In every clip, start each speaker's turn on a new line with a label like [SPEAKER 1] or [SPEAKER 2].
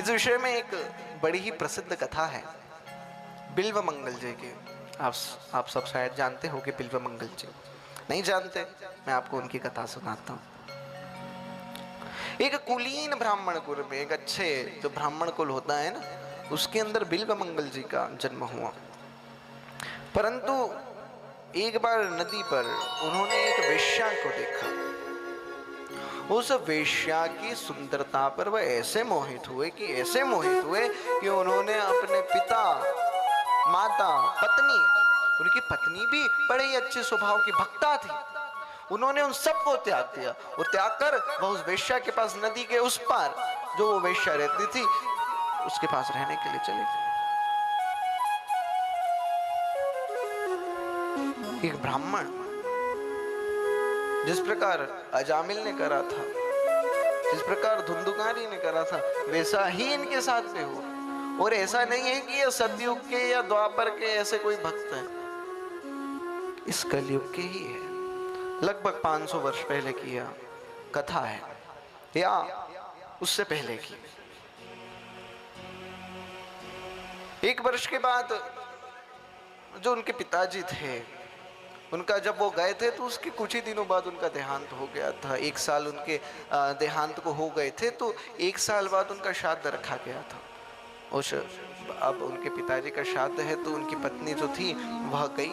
[SPEAKER 1] इस विषय में एक बड़ी ही प्रसिद्ध कथा है बिल्व मंगल जी की। आप सब शायद जानते हो कि बिल्व मंगल जी, नहीं जानते मैं आपको उनकी कथा सुनाता हूँ। एक कुलीन ब्राह्मण कुल में, एक अच्छे जो ब्राह्मण कुल होता है ना, उसके अंदर बिल्व मंगल जी का जन्म हुआ। परंतु एक बार नदी पर उन्होंने एक वेश्या को देखा। उस वेश्या की सुंदरता पर वह ऐसे मोहित हुए कि उन्होंने अपने पिता, माता, पत्नी, उनकी पत्नी भी बड़े ही अच्छे स्वभाव की भक्ता थी, उन्होंने उन सबको त्याग दिया और त्याग कर वह उस वेश्या के पास नदी के उस पार जो वो वेश्या रहती थी उसके पास रहने के लिए चले गए। एक ब्राह्मण जिस प्रकार अजामिल ने करा था, जिस प्रकार धुंधुकारी ने करा था, वैसा ही इनके साथ में हो। और ऐसा नहीं है कि ये सतयुग के या द्वापर के ऐसे कोई भक्त है, इस कलयुग के ही है। लगभग 500 वर्ष पहले की यह कथा है या उससे पहले की। एक वर्ष के बाद जो उनके पिताजी थे, उनका जब वो गए थे तो उसके कुछ ही दिनों बाद उनका देहांत हो गया था। 1 साल उनके देहांत को हो गए थे, तो 1 साल बाद उनका श्राद्ध रखा गया था। उस अब उनके पिताजी का श्राद्ध है तो उनकी पत्नी जो थी वह गई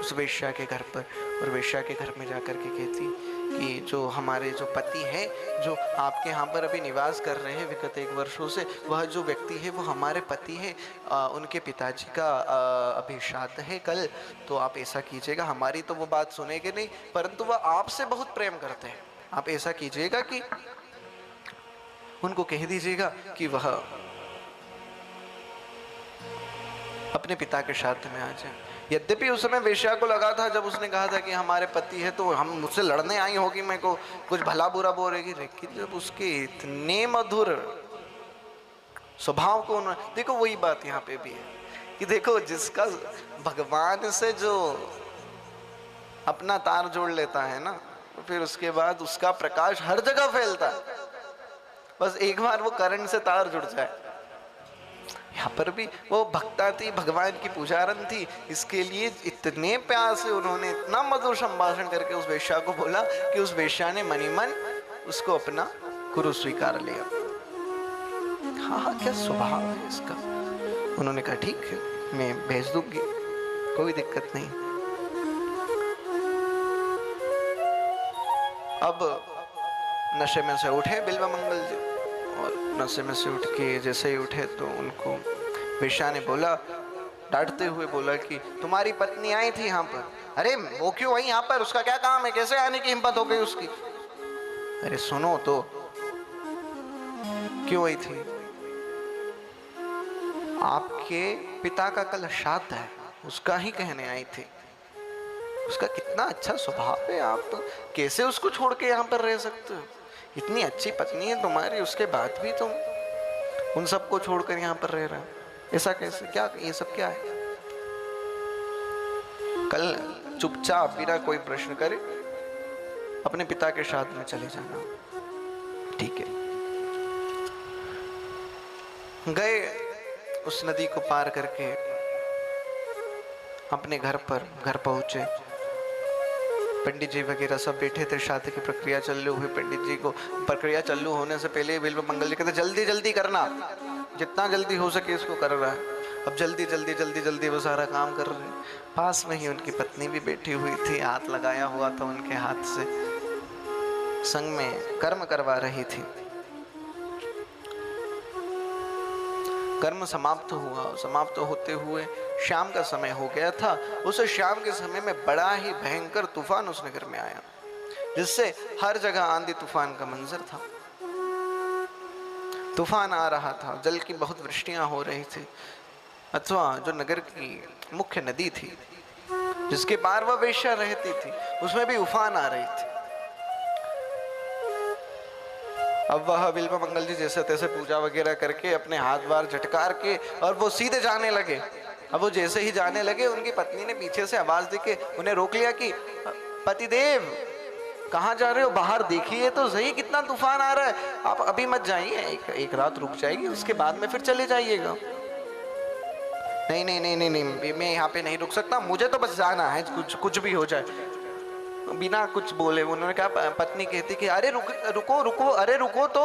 [SPEAKER 1] उस वेश्या के घर पर, और वेश्या के घर में जाकर के कहती कि जो हमारे जो पति हैं, जो आपके यहाँ पर अभी निवास कर रहे हैं विगत 1 वर्षों से, वह जो व्यक्ति है वो हमारे पति है, उनके पिताजी का अभी श्राद्ध है कल, तो आप ऐसा कीजिएगा। हमारी तो वो बात सुनेंगे नहीं, परंतु वह आपसे बहुत प्रेम करते हैं, आप ऐसा कीजिएगा कि उनको कह दीजिएगा कि वह अपने पिता के श्राद्ध में आ जाए। यद्यपि उस समय वेश्या को लगा था, जब उसने कहा था कि हमारे पति है तो हम मुझसे लड़ने आई होगी, मेरे को कुछ भला बुरा बोलेगी, लेकिन जब उसके इतने मधुर स्वभाव को उन्होंने, देखो वही बात यहाँ पे भी है कि देखो जिसका भगवान से जो अपना तार जोड़ लेता है ना, तो फिर उसके बाद उसका प्रकाश हर जगह फैलता है। बस एक बार वो करंट से तार जुड़ जाए। यहाँ पर भी वो भक्ता थी, भगवान की पुजारन थी, इसके लिए इतने प्यार से उन्होंने इतना मधुर संभाषण करके उस वेश्या को बोला कि उस वेश्या ने मनी मन उसको अपना गुरु स्वीकार लिया। हाँ, क्या स्वभाव है इसका। उन्होंने कहा ठीक है, मैं भेज दूंगी, कोई दिक्कत नहीं। अब नशे में से उठे बिल्व मंगल जी, और नशे में से उठ के जैसे ही उठे तो उनको वेश्या ने बोला, डांटते हुए बोला कि तुम्हारी पत्नी आई थी यहाँ पर। अरे वो क्यों आई यहाँ पर, उसका क्या काम है, कैसे आने की हिम्मत हो गई उसकी। अरे सुनो तो, क्यों आई थी? आपके पिता का कल श्राद्ध है, उसका ही कहने आई थी। उसका कितना अच्छा स्वभाव है, आप तो कैसे उसको छोड़ के यहाँ पर रह सकते हो? इतनी अच्छी पत्नी है तुम्हारी, उसके बाद भी तुम उन सबको छोड़कर यहाँ पर रह रहे हो, ऐसा कैसे? क्या ये सब क्या है? कल चुपचाप बिना कोई प्रश्न करे अपने पिता के श्राद्ध में चले जाना। ठीक है, गए, उस नदी को पार करके अपने घर पहुंचे। पंडित जी वगैरह सब बैठे थे, शादी की प्रक्रिया चालू हुई। पंडित जी को प्रक्रिया चालू होने से पहले बिल्व मंगल जी कहते जल्दी जल्दी करना, जितना जल्दी हो सके इसको कर रहा है। अब जल्दी वो सारा काम कर रहे हैं। पास में ही उनकी पत्नी भी बैठी हुई थी, हाथ लगाया हुआ था उनके हाथ से, संग में कर्म करवा रही थी। कर्म समाप्त हुआ, समाप्त होते हुए शाम का समय हो गया था। उस शाम के समय में बड़ा ही भयंकर तूफान उस नगर में आया, जिससे हर जगह आंधी तूफान का मंजर था। तूफान आ रहा था, जल की बहुत वृष्टियां हो रही थी, अथवा जो नगर की मुख्य नदी थी जिसके पार वह वेश्या रहती थी, उसमें भी उफान आ रही थी। अब वह बिल्व मंगल जी जैसे तैसे पूजा वगैरह करके अपने हाथ बार झटकार के और वो सीधे जाने लगे। अब वो जैसे ही जाने लगे, उनकी पत्नी ने पीछे से आवाज देके उन्हें रोक लिया कि पतिदेव कहाँ जा रहे हो? बाहर देखिए तो सही कितना तूफान आ रहा है। आप अभी मत जाइए, एक रात रुक जाइए, उसके बाद में फिर चले जाइएगा। नहीं नहीं नहीं नहीं नहीं, मैं यहाँ पे नहीं रुक सकता, मुझे तो बस जाना है, कुछ भी हो जाए। बिना कुछ बोले उन्होंने कहा, पत्नी कहती कि अरे रुको रुको, अरे रुको तो।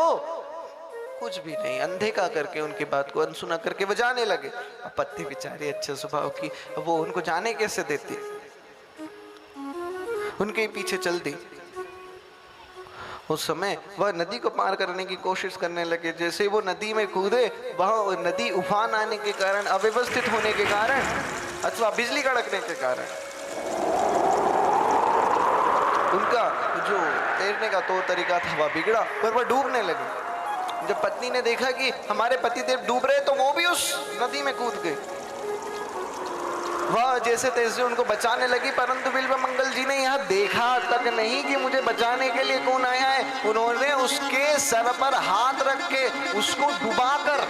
[SPEAKER 1] कुछ भी नहीं, अनदेखा करके उनकी बात को अनसुना करके वो जाने लगे। अब पत्नी बेचारी अच्छे स्वभाव की, वो उनको जाने कैसे देती, उनके पीछे चल दी। उस समय वह नदी को पार करने की कोशिश करने लगे। जैसे वो नदी में कूदे, वह नदी उफान आने के कारण, अव्यवस्थित होने के कारण अथवा बिजली कड़कने के कारण उनका जो तैरने का तौर तरीका था वह बिगड़ा और वह डूबने लगे। जब पत्नी ने देखा कि हमारे पतिदेव डूब रहे तो वो भी उस नदी में कूद गए। वह जैसे तैसे उनको बचाने लगी, परंतु बिल्वमंगल जी ने यह देखा तक नहीं कि मुझे बचाने के लिए कौन आया है। उन्होंने उसके सर पर हाथ रख के उसको डुबाकर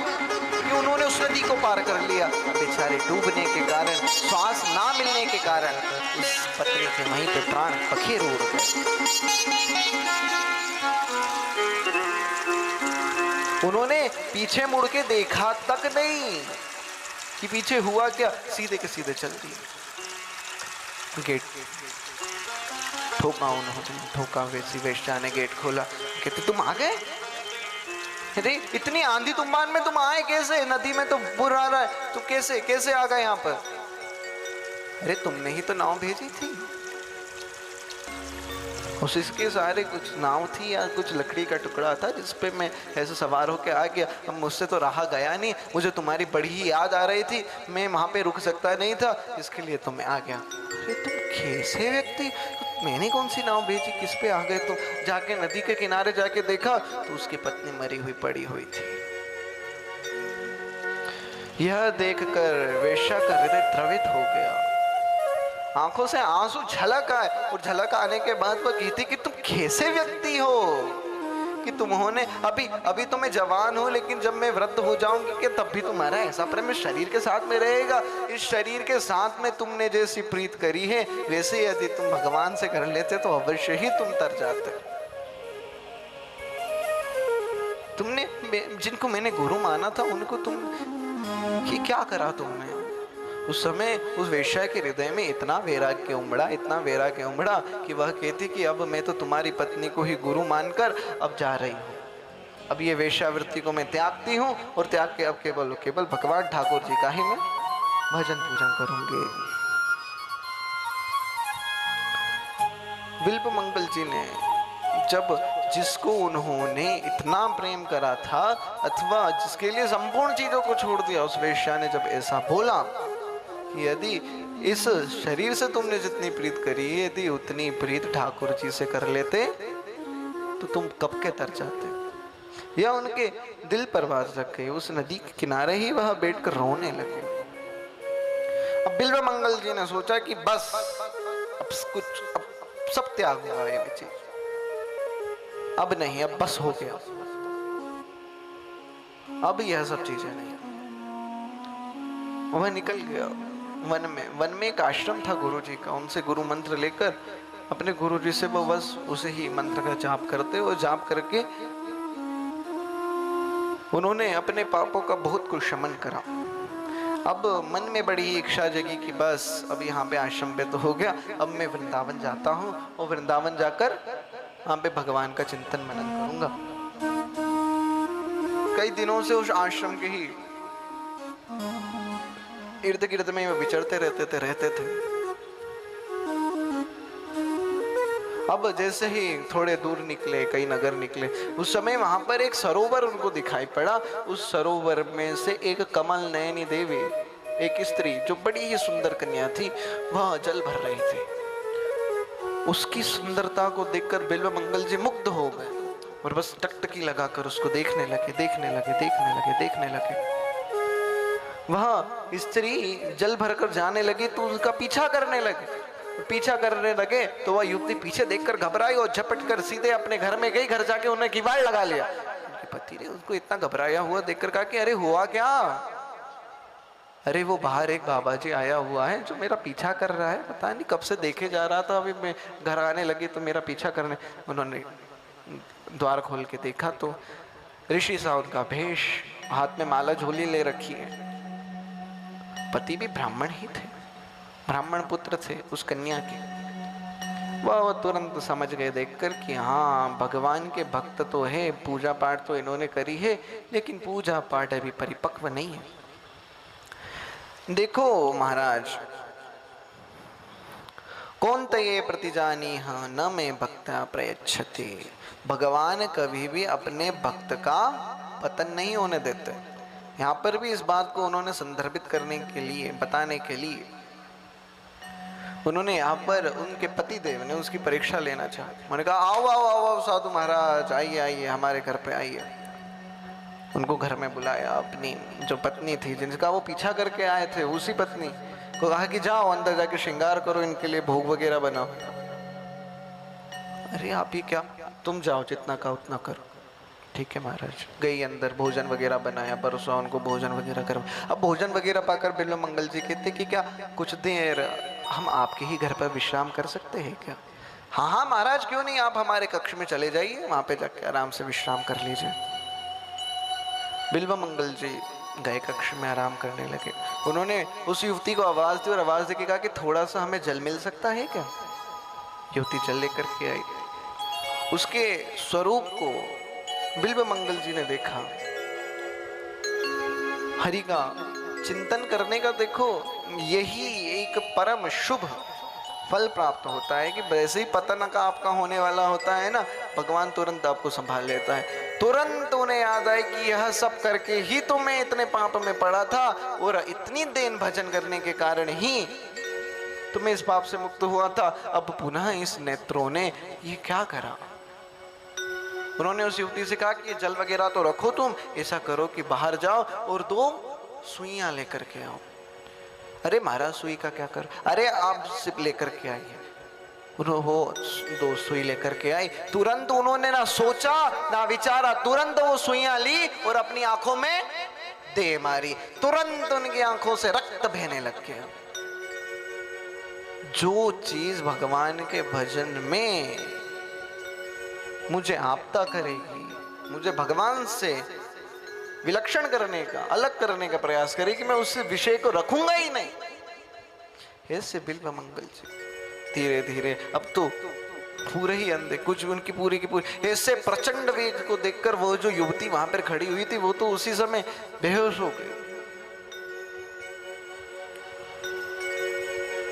[SPEAKER 1] कि उन्होंने उस नदी को पार कर लिया। बेचारे डूबने के कारण, श्वास ना मिलने के कारण उस पत्नी के वहीं पे प्राण पखेरु उड़ गए। उन्होंने पीछे मुड़ के देखा तक नहीं कि पीछे हुआ क्या, सीधे के सीधे चल दिए। गेट ठोका उन्होंने, ठोका, वैसी वेश्या ने गेट खोला। कहते तुम आ गए? अरे इतनी आंधी तूफान में तुम आए कैसे? नदी में तो बुर आ रहा है, तुम कैसे आ गए यहाँ पर? अरे तुमने ही तो नाव भेजी थी। उसके सारे कुछ नाव थी या कुछ लकड़ी का टुकड़ा था जिसपे मैं ऐसे सवार होके आ गया। अब मुझसे तो रहा गया नहीं, मुझे तुम्हारी बड़ी ही याद आ रही थी, मैं वहां पे रुक सकता नहीं था, इसके लिए तो मैं आ गया। अरे तुम कैसे व्यक्ति, मैंने कौन सी नाव भेजी, किस पे आ गए तुम? जाके नदी के किनारे जाके देखा तो उसकी पत्नी मरी हुई पड़ी हुई थी। यह देखकर वेश्या का हृदय द्रवित हो गया, आंखों से आंसू झलक आए, और झलक आने के बाद वह कहती कि तुम कैसे व्यक्ति हो कि तुम्होंने अभी तो मैं जवान हूं, लेकिन जब मैं वृद्ध हो जाऊंगी कि तब भी तुम्हारा ऐसा प्रेम इस शरीर के साथ में रहेगा? इस शरीर के साथ में तुमने जैसी प्रीत करी है वैसे यदि तुम भगवान से कर लेते तो अवश्य ही तुम तर जाते। तुमने जिनको मैंने गुरु माना था उनको तुम क्या करा तुमने? उस समय उस वेश्या के हृदय में इतना वैराग्य उमड़ा कि वह कहती कि अब मैं तो तुम्हारी पत्नी को ही गुरु मानकर अब जा रही हूँ। अब ये वेश्यावृत्ति को मैं त्यागती हूँ और त्याग के अब केवल भगवान ठाकुर जी का ही मैं भजन पूजन करूंगी। बिल्वमंगल जी ने जब जिसको उन्होंने इतना प्रेम करा था अथवा जिसके लिए संपूर्ण चीजों को छोड़ दिया, उस वेश्या ने जब ऐसा बोला कि यदि इस शरीर से तुमने जितनी प्रीत करी, यदि उतनी प्रीत ठाकुर जी से कर लेते तो तुम कब के तर जाते। या उनके दिल पर बात रख गई। उस नदी के किनारे ही वह बैठकर रोने लगे। अब बिल्वमंगल जी ने सोचा कि बस अब सब त्याग हुआ ये चीज, अब नहीं, अब बस हो गया, अब यह सब चीजें नहीं। वह निकल गया वन में एक आश्रम था गुरु जी का, उनसे गुरु मंत्र लेकर अपने गुरु जी से वो बस उसे ही मंत्र का जाप करते, और जाप करके उन्होंने अपने पापों का बहुत कुछ शमन करा। अब मन में बड़ी इच्छा जगी कि बस अब यहाँ पे आश्रम पे तो हो गया, अब मैं वृंदावन जाता हूँ और वृंदावन जाकर वहाँ पे भगवान का चिंतन मनन करूंगा। कई दिनों से उस आश्रम के ही इर्द गिर्द में विचरते रहते थे। अब जैसे ही थोड़े दूर निकले, कई नगर निकले, उस समय वहां पर एक सरोवर उनको दिखाई पड़ा। उस सरोवर में से एक कमल नयनी देवी, एक स्त्री जो बड़ी ही सुंदर कन्या थी, वह जल भर रही थी। उसकी सुंदरता को देखकर बिल्वमंगल जी मुग्ध हो गए और बस टकटकी लगाकर उसको देखने लगे। वह स्त्री जल भरकर जाने लगी तो उसका पीछा करने लगे तो वह युवती पीछे देखकर घबराई और झपट कर सीधे अपने घर में गई। घर जाके उन्हें किवाड़ लगा लिया। उनके पति ने उसको इतना घबराया हुआ देखकर कहा कि अरे हुआ क्या? अरे वो बाहर एक बाबा जी आया हुआ है जो मेरा पीछा कर रहा है, पता नहीं कब से देखे जा रहा था, अभी मैं घर आने लगी तो मेरा पीछा करने। उन्होंने द्वार खोल के देखा तो ऋषि सा उनका भेष, हाथ में माला झोली ले रखी है। पति भी ब्राह्मण ही थे, ब्राह्मण पुत्र थे उस कन्या के। वह तुरंत समझ गए देखकर कि हाँ भगवान के भक्त तो है, पूजा पाठ तो इन्होंने करी है, लेकिन पूजा पाठ अभी परिपक्व नहीं है। देखो महाराज, कौन तये प्रतिजानी न में भक्ता प्रयच्छति। भगवान कभी भी अपने भक्त का पतन नहीं होने देते। यहाँ पर भी इस बात को उन्होंने संदर्भित करने के लिए, बताने के लिए उन्होंने यहाँ पर उनके पति देव ने उसकी परीक्षा लेना चाहा। उन्होंने कहा आओ आओ आओ आओ साधु महाराज, आइए आइए हमारे घर पे आइए। उनको घर में बुलाया, अपनी जो पत्नी थी जिनका वो पीछा करके आए थे उसी पत्नी को कहा कि जाओ अंदर जाके श्रृंगार करो, इनके लिए भोग वगैरह बनाओ। अरे आप ही क्या, तुम जाओ जितना का उतना करो। ठीक है महाराज। गई अंदर, भोजन वगैरह बनाया, परोसा उनको भोजन वगैरह करो। अब भोजन वगैरह पाकर बिल्व मंगल जी कहते कि क्या कुछ देर हम आपके ही घर पर विश्राम कर सकते हैं क्या? हाँ हाँ महाराज, क्यों नहीं, आप हमारे कक्ष में चले जाइए, वहां पे जाके आराम से विश्राम कर लीजिए। बिल्व मंगल जी गए कक्ष में, आराम करने लगे। उन्होंने उस युवती को आवाज दी और आवाज देके कहा कि थोड़ा सा हमें जल मिल सकता है क्या? युवती जल लेकर के आई। उसके स्वरूप को बिल्व मंगल जी ने देखा। हरि का चिंतन करने का देखो यही एक परम शुभ फल प्राप्त होता है कि वैसे ही पतन का आपका होने वाला होता है ना, भगवान तुरंत आपको संभाल लेता है। तुरंत उन्हें याद आए कि यह सब करके ही तो मैं इतने पाप में पड़ा था और इतनी देन भजन करने के कारण ही तो मैं इस पाप से मुक्त हुआ था। अब पुनः इस नेत्रों ने ये क्या करा? उन्होंने उस युवती से कहा कि जल वगैरह तो रखो, तुम ऐसा करो कि बाहर जाओ और 2 सुइयां लेकर के आओ। अरे महाराज सुई का क्या कर, अरे आप सिर्फ लेकर के आइए। उन्होंने वो 2 सुई लेकर के आई। तुरंत उन्होंने ना सोचा ना विचारा, तुरंत वो सुइयां ली और अपनी आंखों में दे मारी। तुरंत उनकी आंखों से रक्त बहने लग गया। जो चीज भगवान के भजन में मुझे आपता करेगी, मुझे भगवान से विलक्षण करने का, अलग करने का प्रयास करेगी, मैं उस विषय को रखूंगा ही नहीं। ऐसे बिल्व मंगल जी धीरे धीरे अब तो पूरे ही अंधे, कुछ उनकी पूरी की पूरी ऐसे प्रचंड वेग को देखकर वो जो युवती वहां पर खड़ी हुई थी वो तो उसी समय बेहोश हो गई।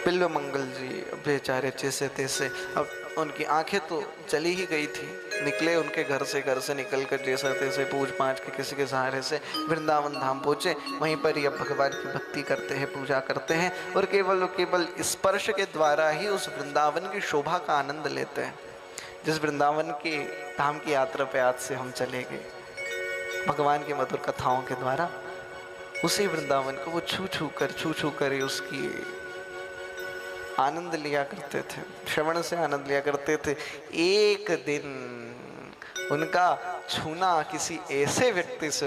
[SPEAKER 1] बिल्व मंगल जी बेचारे जैसे तैसे, अब उनकी आंखें तो चली ही गई थी। निकले उनके घर से निकल कर जैसा तैसे पूछ पाछ के किसी के सहारे से वृंदावन धाम पहुंचे। वहीं पर ही अब भगवान की भक्ति करते हैं, पूजा करते हैं और केवल स्पर्श के द्वारा ही उस वृंदावन की शोभा का आनंद लेते हैं। जिस वृंदावन की धाम की यात्रा पे आज से हम चले गए भगवान की मधुर कथाओं के द्वारा, उसी वृंदावन को वो छू छू कर ही उसकी आनंद लिया करते थे, श्रवण से आनंद लिया करते थे। एक दिन उनका छूना किसी ऐसे व्यक्ति से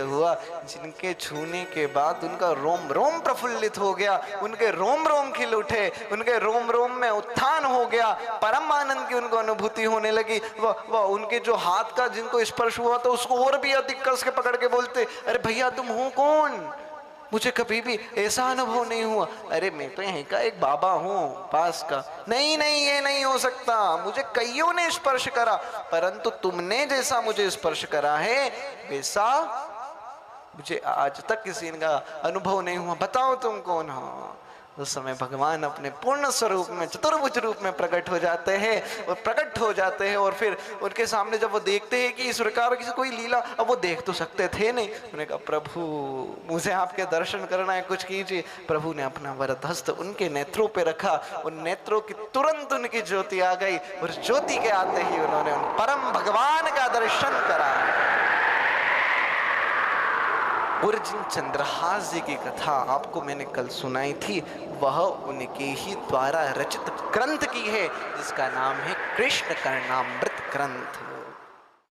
[SPEAKER 1] हुआ जिनके छूने के बाद उनका रोम रोम प्रफुल्लित हो गया, उनके रोम रोम खिल उठे, उनके रोम रोम में उत्थान हो गया, परम आनंद की उनको अनुभूति होने लगी। वह उनके जो हाथ का जिनको स्पर्श हुआ तो उसको और भी अधिक कस के पकड़ के बोलते, अरे भैया तुम हो कौन? मुझे कभी भी ऐसा अनुभव नहीं हुआ। अरे मैं तो यहीं का एक बाबा हूँ पास का। नहीं ये नहीं हो सकता, मुझे कईयों ने स्पर्श करा, परंतु तुमने जैसा मुझे स्पर्श करा है वैसा मुझे आज तक किसी का अनुभव नहीं हुआ। बताओ तुम कौन हो? उस समय भगवान अपने पूर्ण स्वरूप में, चतुर्भुज रूप में प्रकट हो जाते हैं और फिर उनके सामने जब वो देखते हैं कि इस प्रकार की कोई लीला, अब वो देख तो सकते थे नहीं। उन्होंने कहा प्रभु मुझे आपके दर्शन करना है, कुछ कीजिए। प्रभु ने अपना वरद हस्त उनके नेत्रों पे रखा, उन नेत्रों की तुरंत उनकी ज्योति आ गई और ज्योति के आते ही उन्होंने उन परम भगवान का दर्शन करा। और जिन चंद्रहास जी की कथा आपको मैंने कल सुनाई थी वह उनके ही द्वारा रचित ग्रंथ की है जिसका नाम है कृष्ण कर्णामृत ग्रंथ।